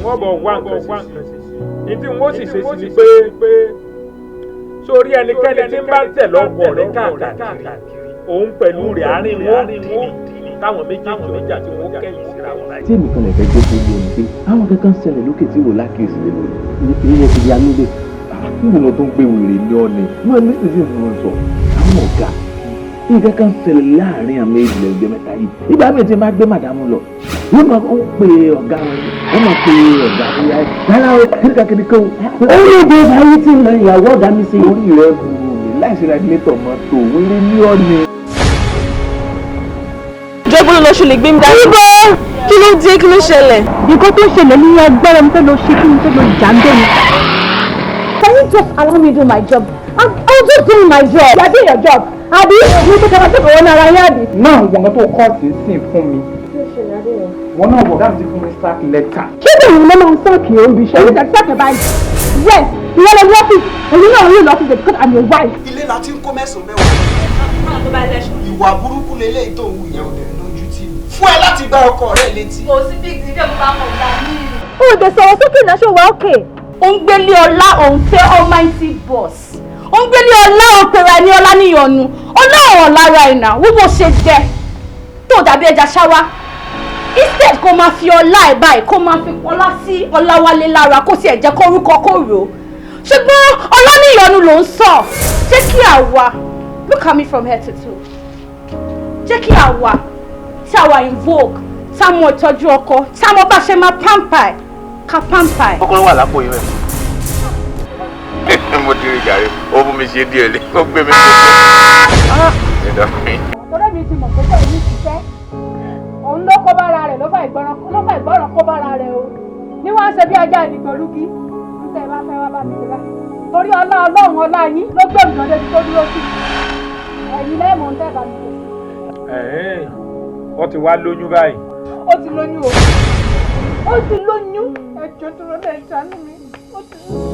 wọ́n bọ̀ wá nǹkan sí ní tí wọ́n sì ṣe sí ni pé sórí ẹnikẹ́ni tí ń bá tẹ̀ lọ́kọ̀ rẹ̀ káàkiri òun pẹ̀lú rẹ̀ àárín wọn táwọn méjèèjì ọjà tí wọ́n kẹ́yìn síra wọn láì. tí èmi kan lè fẹ́ gbé fún mi ni pé àwọn kankan ṣẹlẹ̀ lókè tí wò lákèésí lé lórí ìwọ ti ya nílé níbo wọn tó ń gbé wèrè ní ọ̀nì wọn ní ìdí ìfún sọ àwọn ọ̀gá nǹkan kan ṣẹlẹ̀ láàrin àmì ìjìnlẹ̀ ọjọ́ mẹ́ta yìí ìgbà mi ti máa gbé màdàmú lọ wọ́n máa ń pe ọ̀gá wọn máa pe ọ̀gá bóyá rárá o kíríkàkiri kó. orí ìdè ayé tí ń lọ ìyàwó ọ̀gá mi sí. orí rẹ burú mi láìsí radiator mọ́tò wéré ní ọ̀nì. ìjọba olóṣù lè gbé mi dání. kí ló dé kí ló ṣẹlẹ̀. nǹkan tó ṣẹlẹ̀ ní agbára mi fẹ́ lọ ṣe kí mi fẹ́ lọ jà ń bẹ́ mi. Can you just allow me to do my job? I'm just doing my job. You are doing your job. Àbí mo tó kẹ́kọ̀ọ́ tó kọ̀ náà ayé àbí. náà ìwọ̀n tó kọ́ sí sí fún mi. wọn náà wọ̀ dáàbò ti fún mi sack letter. ṣé bẹ́ẹ̀ ni mo máa ń sáàkì òbí ṣe é sáàkì báyìí. Yes, ìwọ lọ ní ọ́fíìsì èyí náà ń lò lọ́fíìsì because I'm your wife. ilé la ti ń kó mẹ́sàn-án mẹ́wàá. ìwà burúkú lélẹ́yìí tó ń wù yẹn ò dẹ̀ lójú tì mí. fún ẹ láti gbá ọkọ rẹ létí. kò sí big deal mo bá mọ̀ gbà mí. ó dẹ̀ sọ̀rọ̀ sókè náà ṣó wà ókè. ó ń gbélé ọlá òun fẹ́ almighty boss. ó ń gbélé ọlá òpèrè ní ọlá níyọnu ọlọ́run lára ìnà wíwọ́ ṣe jẹ tó dàbí ẹja ṣáwá instead kó máa fi ọlá ẹ̀ báyìí kó máa fi ọlá sí ọláwálé lára kó tiẹ̀ jẹ́ kórúkọ kó rò ó ṣùgbọ́n ọlá níyọnu ló ń sọ jẹ́ kí àwa look at me from head to toe jẹ́ kí àwa tí àwa in vogue tá a mọ ìtọ́jú ọkọ tá a mọ bá ṣe máa pamper ká pamper. ọkùnrin wà lápò yìí rẹ mo ti rí gàrí ó fún mi ṣe díẹ̀ lé ó gbé mi ọ̀rẹ́ mi ti mọ̀ pé bẹ́ẹ̀ ní ṣiṣẹ́ òun ló kó bára rẹ̀ ló fà ìgbọràn kó bára rẹ̀ o ní wọ́n á ṣe bí ajá ìdìgbòlúgi ń tẹ̀ bá fẹ́ wá bá mi ṣe báyìí torí ọlá ọlọ́run ọlá yín ló gbé òmìnira débi tó dúró sí ẹ̀yin lẹ́ẹ̀mọ̀ ń tẹ̀ bá mi ṣe. wọ́n ti wá lóyún báyìí. ó ti lóyún o ó ti lóyún ẹjọ́ tó lọ́dẹ̀ ìṣàánú mi ó ti lóyún.